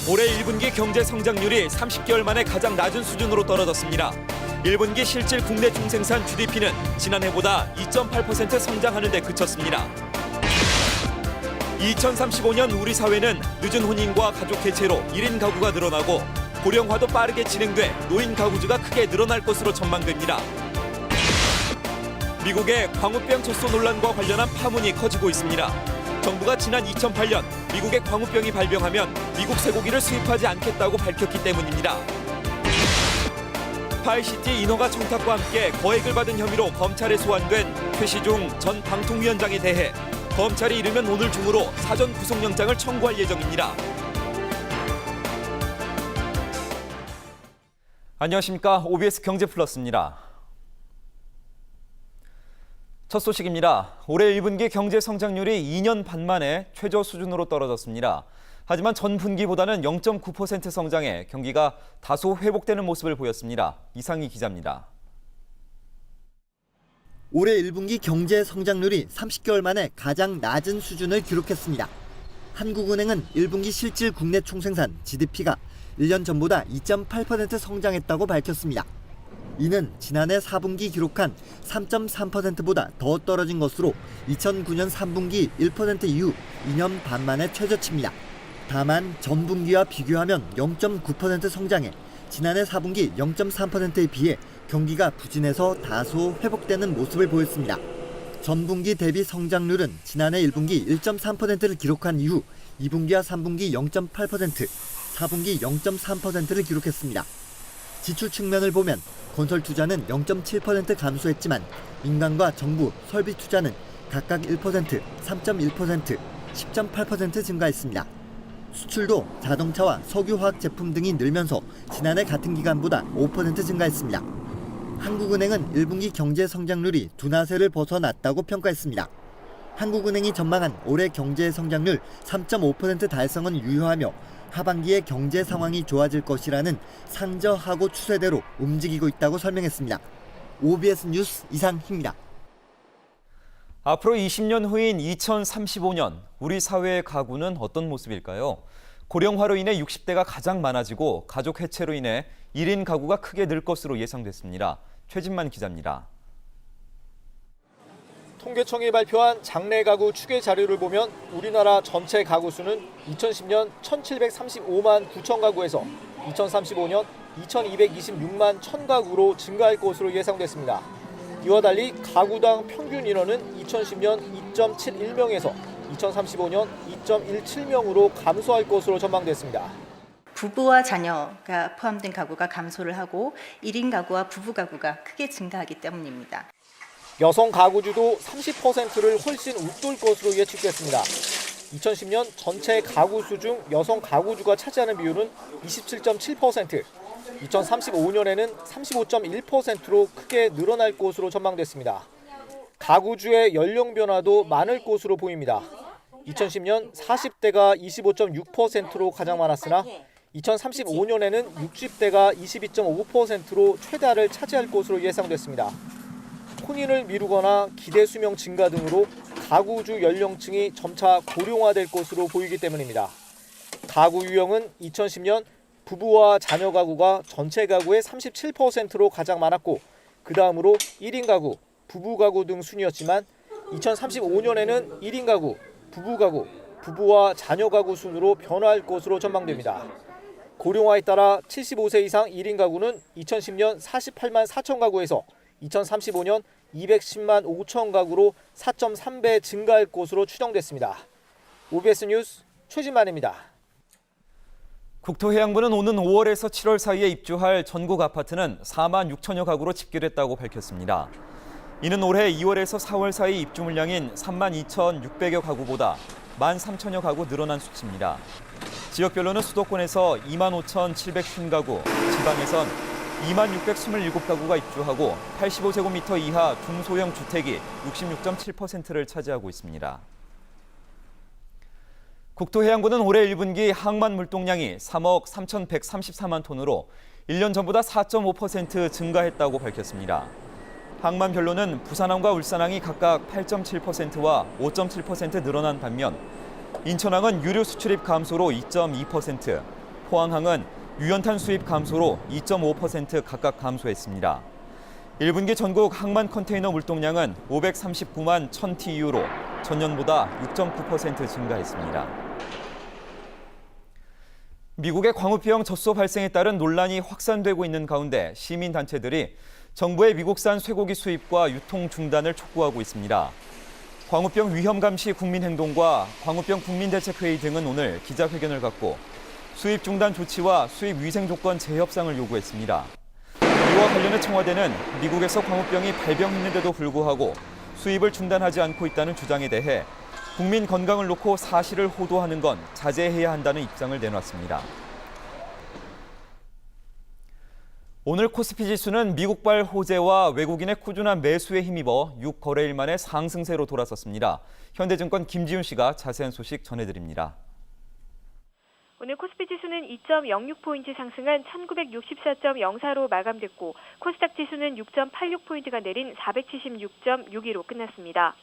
올해 1분기 경제 성장률이 30개월 만에 가장 낮은 수준으로 떨어졌습니다. 1분기 실질 국내 총생산 GDP는 지난해보다 2.8% 성장하는 데 그쳤습니다. 2035년 우리 사회는 늦은 혼인과 가족 개체로 1인 가구가 늘어나고 고령화도 빠르게 진행돼 노인 가구주가 크게 늘어날 것으로 전망됩니다. 미국의 광우병 젖소 논란과 관련한 파문이 커지고 있습니다. 정부가 지난 2008년 미국의 광우병이 발병하면 미국 쇠고기를 수입하지 않겠다고 밝혔기 때문입니다. 파이시티 인허가 청탁과 함께 거액을 받은 혐의로 검찰에 소환된 최시중 전 방통위원장에 대해 검찰이 이르면 오늘 중으로 사전 구속영장을 청구할 예정입니다. 안녕하십니까. OBS 경제플러스입니다. 첫 소식입니다. 올해 1분기 경제 성장률이 2년 반 만에 최저 수준으로 떨어졌습니다. 하지만 전분기보다는 0.9% 성장해 경기가 다소 회복되는 모습을 보였습니다. 이상희 기자입니다. 올해 1분기 경제 성장률이 30개월 만에 가장 낮은 수준을 기록했습니다. 한국은행은 1분기 실질 국내 총생산 GDP가 1년 전보다 2.8% 성장했다고 밝혔습니다. 이는 지난해 4분기 기록한 3.3%보다 더 떨어진 것으로 2009년 3분기 1% 이후 2년 반 만의 최저치입니다. 다만 전분기와 비교하면 0.9% 성장해 지난해 4분기 0.3%에 비해 경기가 부진해서 다소 회복되는 모습을 보였습니다. 전분기 대비 성장률은 지난해 1분기 1.3%를 기록한 이후 2분기와 3분기 0.8%, 4분기 0.3%를 기록했습니다. 지출 측면을 보면 건설 투자는 0.7% 감소했지만 민간과 정부, 설비 투자는 각각 1%, 3.1%, 10.8% 증가했습니다. 수출도 자동차와 석유화학 제품 등이 늘면서 지난해 같은 기간보다 5% 증가했습니다. 한국은행은 1분기 경제 성장률이 둔화세를 벗어났다고 평가했습니다. 한국은행이 전망한 올해 경제 성장률 3.5% 달성은 유효하며 하반기에 경제 상황이 좋아질 것이라는 상저하고 추세대로 움직이고 있다고 설명했습니다. OBS 뉴스 이상희입니다. 앞으로 20년 후인 2035년 우리 사회의 가구는 어떤 모습일까요? 고령화로 인해 60대가 가장 많아지고 가족 해체로 인해 1인 가구가 크게 늘 것으로 예상됐습니다. 최진만 기자입니다. 통계청이 발표한 장래 가구 추계 자료를 보면 우리나라 전체 가구 수는 2010년 1,735만 9천 가구에서 2035년 2,226만 1천 가구로 증가할 것으로 예상됐습니다. 이와 달리 가구당 평균 인원은 2010년 2.71명에서 2035년 2.17명으로 감소할 것으로 전망됐습니다. 부부와 자녀가 포함된 가구가 감소를 하고 1인 가구와 부부 가구가 크게 증가하기 때문입니다. 여성 가구주도 30%를 훨씬 웃돌 것으로 예측됐습니다. 2010년 전체 가구 수 중 여성 가구주가 차지하는 비율은 27.7%, 2035년에는 35.1%로 크게 늘어날 것으로 전망됐습니다. 가구주의 연령 변화도 많을 것으로 보입니다. 2010년 40대가 25.6%로 가장 많았으나 2035년에는 60대가 22.5%로 최다를 차지할 것으로 예상됐습니다. 혼인을 미루거나 기대 수명 증가 등으로 가구주 연령층이 점차 고령화될 것으로 보이기 때문입니다. 가구 유형은 2010년 부부와 자녀 가구가 전체 가구의 37%로 가장 많았고 그 다음으로 1인 가구, 부부 가구 등 순이었지만 2035년에는 1인 가구, 부부 가구, 부부와 자녀 가구 순으로 변화할 것으로 전망됩니다. 고령화에 따라 75세 이상 1인 가구는 2010년 48만 4천 가구에서 2035년 210만 5천 가구로 4.3배 증가할 것으로 추정됐습니다. OBS 뉴스 최진만입니다. 국토해양부는 오는 5월에서 7월 사이에 입주할 전국 아파트는 4만 6천여 가구로 집계됐다고 밝혔습니다. 이는 올해 2월에서 4월 사이 입주 물량인 3만 2,600여 가구보다 1만 3천여 가구 늘어난 수치입니다. 지역별로는 수도권에서 2만 5,750가구, 지방에선 2만 627가구가 입주하고 85제곱미터 이하 중소형 주택이 66.7%를 차지하고 있습니다. 국토해양부는 올해 1분기 항만 물동량이 3억 3,134만 톤으로 1년 전보다 4.5% 증가했다고 밝혔습니다. 항만별로는 부산항과 울산항이 각각 8.7%와 5.7% 늘어난 반면 인천항은 유류 수출입 감소로 2.2%, 포항항은 유연탄 수입 감소로 2.5% 각각 감소했습니다. 1분기 전국 항만 컨테이너 물동량은 539만 1000TU로 전년보다 6.9% 증가했습니다. 미국의 광우병 젖소 발생에 따른 논란이 확산되고 있는 가운데 시민단체들이 정부의 미국산 쇠고기 수입과 유통 중단을 촉구하고 있습니다. 광우병 위험 감시 국민행동과 광우병 국민대책회의 등은 오늘 기자회견을 갖고 수입 중단 조치와 수입 위생 조건 재협상을 요구했습니다. 이와 관련해 청와대는 미국에서 광우병이 발병했는데도 불구하고 수입을 중단하지 않고 있다는 주장에 대해 국민 건강을 놓고 사실을 호도하는 건 자제해야 한다는 입장을 내놨습니다. 오늘 코스피 지수는 미국발 호재와 외국인의 꾸준한 매수에 힘입어 6거래일 만에 상승세로 돌아섰습니다. 현대증권 김지훈 씨가 자세한 소식 전해드립니다. 오늘 코스피 지수는 2.06포인트 상승한 1964.04로 마감됐고 코스닥 지수는 6.86포인트가 내린 476.62로 끝났습니다.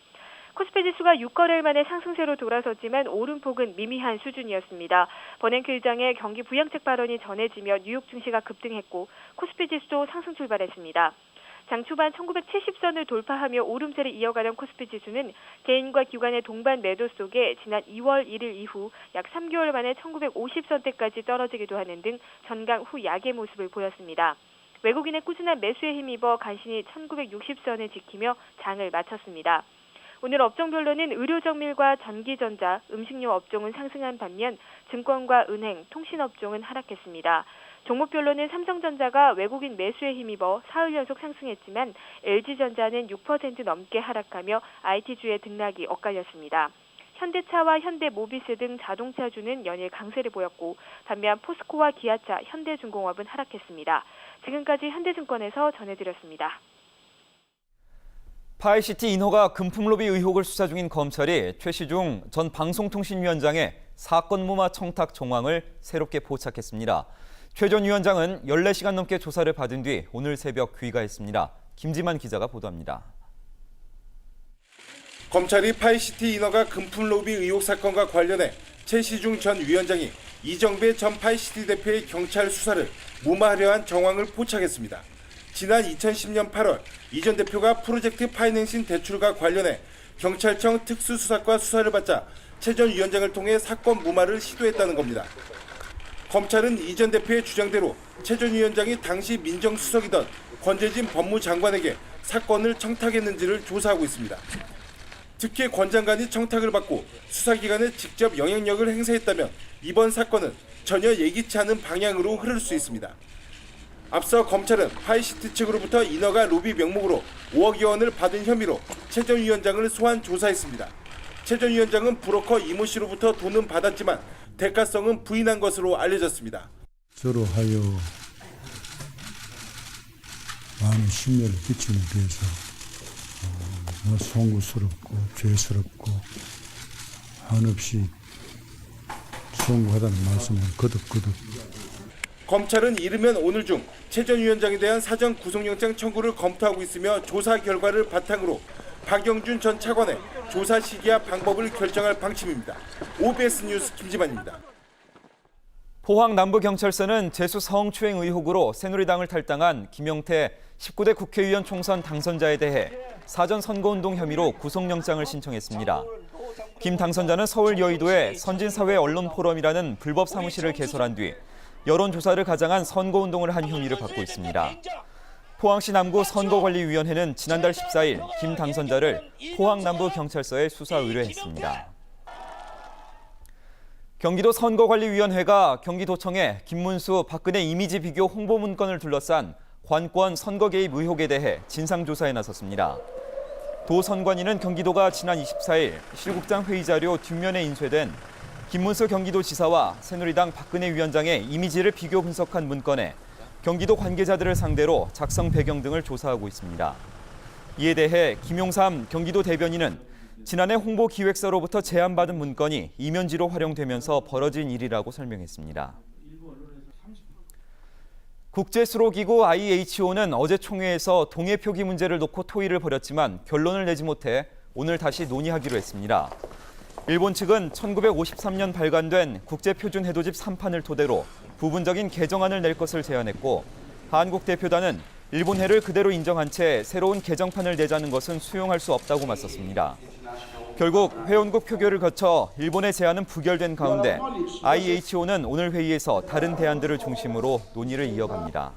코스피 지수가 6거래일 만에 상승세로 돌아섰지만 오름폭은 미미한 수준이었습니다. 버냉키 의장의 경기 부양책 발언이 전해지며 뉴욕 증시가 급등했고 코스피 지수도 상승 출발했습니다. 장 초반 1970선을 돌파하며 오름세를 이어가던 코스피 지수는 개인과 기관의 동반 매도 속에 지난 2월 1일 이후 약 3개월 만에 1950선대까지 떨어지기도 하는 등 전강 후 약의 모습을 보였습니다. 외국인의 꾸준한 매수에 힘입어 간신히 1960선을 지키며 장을 마쳤습니다. 오늘 업종별로는 의료정밀과 전기전자, 음식료 업종은 상승한 반면 증권과 은행, 통신업종은 하락했습니다. 종목별로는 삼성전자가 외국인 매수에 힘입어 사흘 연속 상승했지만 LG전자는 6% 넘게 하락하며 IT주의 등락이 엇갈렸습니다. 현대차와 현대모비스 등 자동차주는 연일 강세를 보였고 반면 포스코와 기아차, 현대중공업은 하락했습니다. 지금까지 현대증권에서 전해드렸습니다. 파이시티 인허가 금품 로비 의혹을 수사 중인 검찰이 최시중 전 방송통신위원장의 사건 무마 청탁 정황을 새롭게 포착했습니다. 최 전 위원장은 14시간 넘게 조사를 받은 뒤 오늘 새벽 귀가했습니다. 김지만 기자가 보도합니다. 검찰이 파이시티 인허가 금품 로비 의혹 사건과 관련해 최시중 전 위원장이 이정배 전 파이시티 대표의 경찰 수사를 무마하려 한 정황을 포착했습니다. 지난 2010년 8월 이 전 대표가 프로젝트 파이낸싱 대출과 관련해 경찰청 특수수사과 수사를 받자 최 전 위원장을 통해 사건 무마를 시도했다는 겁니다. 검찰은 이 전 대표의 주장대로 최 전 위원장이 당시 민정수석이던 권재진 법무장관에게 사건을 청탁했는지를 조사하고 있습니다. 특히 권 장관이 청탁을 받고 수사기관에 직접 영향력을 행사했다면 이번 사건은 전혀 예기치 않은 방향으로 흐를 수 있습니다. 앞서 검찰은 파이시티 측으로부터 인허가 로비 명목으로 5억여 원을 받은 혐의로 최 전 위원장을 소환 조사했습니다. 최 전 위원장은 브로커 이모 씨로부터 돈은 받았지만 대가성은 부인한 것으로 알려졌습니다. 저로 하여 많은 심려를 끼치는 데서 송구스럽고 죄스럽고 한없이 송구하다는 말씀을 거듭거듭. 검찰은 이르면 오늘 중 최 전 위원장에 대한 사전 구속영장 청구를 검토하고 있으며 조사 결과를 바탕으로 박영준 전 차관의 조사 시기와 방법을 결정할 방침입니다. OBS 뉴스 김지만입니다. 포항 남부경찰서는 재수 성추행 의혹으로 새누리당을 탈당한 김영태 19대 국회의원 총선 당선자에 대해 사전 선거운동 혐의로 구속영장을 신청했습니다. 김 당선자는 서울 여의도에 선진사회 언론포럼이라는 불법 사무실을 개설한 뒤 여론조사를 가장한 선거운동을 한 혐의를 받고 있습니다. 포항시 남구 선거관리위원회는 지난달 14일 김 당선자를 포항 남부경찰서에 수사 의뢰했습니다. 경기도 선거관리위원회가 경기도청에 김문수 박근혜 이미지 비교 홍보 문건을 둘러싼 관권 선거 개입 의혹에 대해 진상조사에 나섰습니다. 도 선관위는 경기도가 지난 24일 실국장 회의 자료 뒷면에 인쇄된 김문수 경기도지사와 새누리당 박근혜 위원장의 이미지를 비교 분석한 문건에 경기도 관계자들을 상대로 작성 배경 등을 조사하고 있습니다. 이에 대해 김용삼 경기도 대변인은 지난해 홍보기획서로부터 제안받은 문건이 이면지로 활용되면서 벌어진 일이라고 설명했습니다. 국제수로기구 IHO는 어제 총회에서 동해 표기 문제를 놓고 토의를 벌였지만 결론을 내지 못해 오늘 다시 논의하기로 했습니다. 일본 측은 1953년 발간된 국제표준해도집 3판을 토대로 부분적인 개정안을 낼 것을 제안했고 한국 대표단은 일본해를 그대로 인정한 채 새로운 개정판을 내자는 것은 수용할 수 없다고 맞섰습니다. 결국 회원국 표결을 거쳐 일본의 제안은 부결된 가운데 IHO는 오늘 회의에서 다른 대안들을 중심으로 논의를 이어갑니다.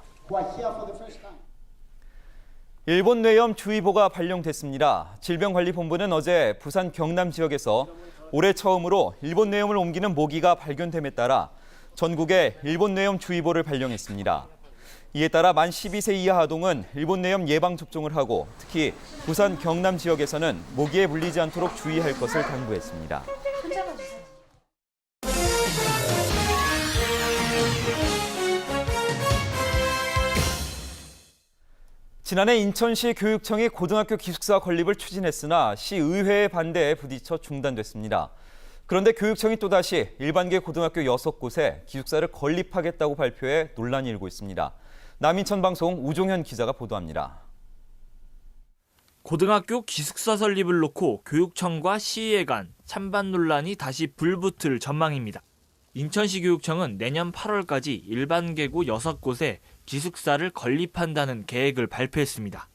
일본 뇌염주의보가 발령됐습니다. 질병관리본부는 어제 부산 경남 지역에서 올해 처음으로 일본 뇌염을 옮기는 모기가 발견됨에 따라 전국에 일본 뇌염주의보를 발령했습니다. 이에 따라 만 12세 이하 아동은 일본 뇌염 예방 접종을 하고 특히 부산 경남 지역에서는 모기에 물리지 않도록 주의할 것을 당부했습니다. 지난해 인천시 교육청이 고등학교 기숙사 건립을 추진했으나 시의회의 반대에 부딪혀 중단됐습니다. 그런데 교육청이 또다시 일반계 고등학교 6곳에 기숙사를 건립하겠다고 발표해 논란이 일고 있습니다. 남인천 방송 우종현 기자가 보도합니다. 고등학교 기숙사 설립을 놓고 교육청과 시의회 간 찬반 논란이 다시 불붙을 전망입니다. 인천시 교육청은 내년 8월까지 일반계고 6곳에 기숙사를 건립한다는 계획을 발표했습니다.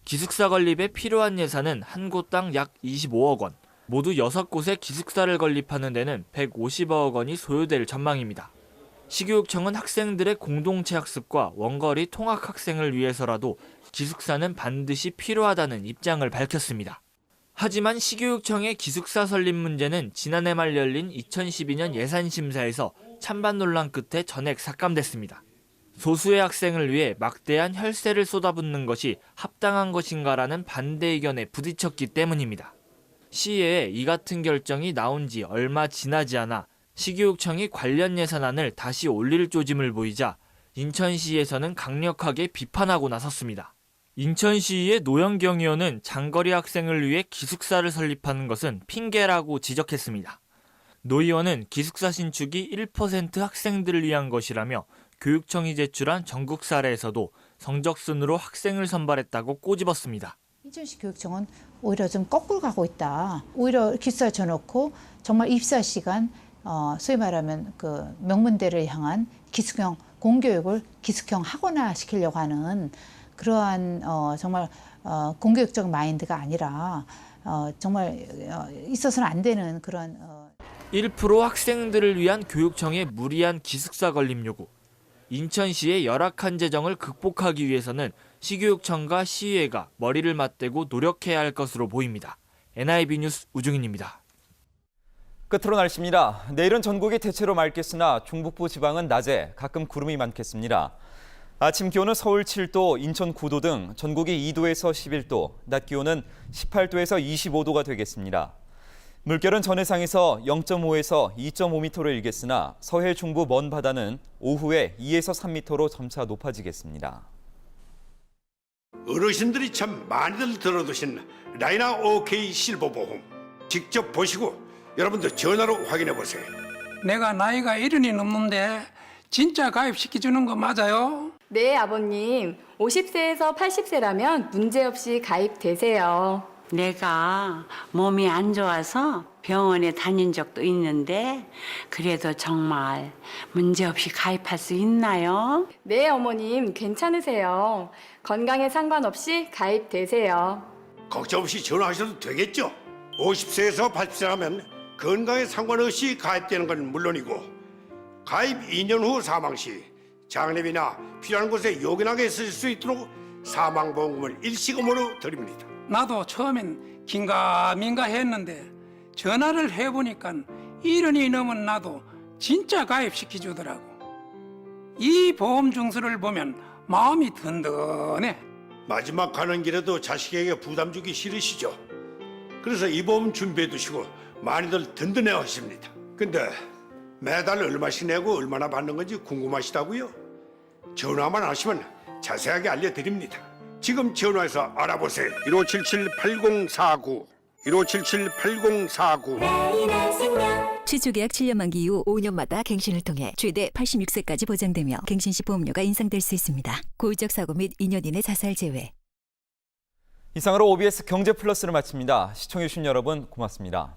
기숙사 건립에 필요한 예산은 한 곳당 약 25억 원, 모두 6곳에 기숙사를 건립하는 데는 150억 원이 소요될 전망입니다. 시교육청은 학생들의 공동체 학습과 원거리 통학 학생을 위해서라도 기숙사는 반드시 필요하다는 입장을 밝혔습니다. 하지만 시교육청의 기숙사 설립 문제는 지난해 말 열린 2012년 예산심사에서 찬반 논란 끝에 전액 삭감됐습니다. 소수의 학생을 위해 막대한 혈세를 쏟아붓는 것이 합당한 것인가라는 반대 의견에 부딪혔기 때문입니다. 시의회에 이 같은 결정이 나온 지 얼마 지나지 않아 시교육청이 관련 예산안을 다시 올릴 조짐을 보이자 인천시에서는 강력하게 비판하고 나섰습니다. 인천시의 노영경 의원은 장거리 학생을 위해 기숙사를 설립하는 것은 핑계라고 지적했습니다. 노 의원은 기숙사 신축이 1% 학생들을 위한 것이라며 교육청이 제출한 전국 사례에서도 성적순으로 학생을 선발했다고 꼬집었습니다. 인천시 교육청은 오히려 좀 거꾸로 가고 있다. 오히려 기숙사를 줘놓고 정말 입사 시간 소위 말하면 그 명문대를 향한 기숙형 공교육을 기숙형 학원화 시키려고 하는 그러한 정말 공교육적 마인드가 아니라 정말 있어서는 안 되는 그런 1% 학생들을 위한 교육청의 무리한 기숙사 건립 요구. 인천시의 열악한 재정을 극복하기 위해서는 시교육청과 시의회가 머리를 맞대고 노력해야 할 것으로 보입니다. NIB 뉴스 우중인입니다. 끝으로 날씨입니다. 내일은 전국이 대체로 맑겠으나 중북부 지방은 낮에 가끔 구름이 많겠습니다. 아침 기온은 서울 7도, 인천 9도 등 전국이 2도에서 11도, 낮 기온은 18도에서 25도가 되겠습니다. 물결은 전해상에서 0.5에서 2.5m로 일겠으나 서해 중부 먼 바다는 오후에 2에서 3m로 점차 높아지겠습니다. 어르신들이 참 많이들 들어두신 라이나 OK 실버보험 직접 보시고 여러분들 전화로 확인해 보세요. 내가 나이가 70이 넘는데 진짜 가입시켜주는 거 맞아요? 네, 아버님. 50세에서 80세라면 문제없이 가입되세요. 내가 몸이 안 좋아서 병원에 다닌 적도 있는데 그래도 정말 문제없이 가입할 수 있나요? 네, 어머님. 괜찮으세요. 건강에 상관없이 가입되세요. 걱정 없이 전화하셔도 되겠죠? 50세에서 80세라면 건강에 상관없이 가입되는 건 물론이고 가입 2년 후 사망 시 장례비나 필요한 곳에 요긴하게 쓰실 수 있도록 사망보험금을 일시금으로 드립니다. 나도 처음엔 긴가민가 했는데 전화를 해보니까 70이 넘은 나도 진짜 가입시켜주더라고. 이 보험 증서를 보면 마음이 든든해. 마지막 가는 길에도 자식에게 부담 주기 싫으시죠? 그래서 이 보험 준비해 두시고 많이들 든든해 하십니다. 근데 매달 얼마씩 내고 얼마나 받는 건지 궁금하시다고요? 전화만 하시면 자세하게 알려드립니다. 지금 전화해서 알아보세요. 1577-8049 1577-8049 취초계약 7년 만기 이후 5년마다 갱신을 통해 최대 86세까지 보장되며 갱신 시 보험료가 인상될 수 있습니다. 고의적 사고 및 2년 이내 자살 제외. 이상으로 OBS 경제 플러스를 마칩니다. 시청해주신 여러분 고맙습니다.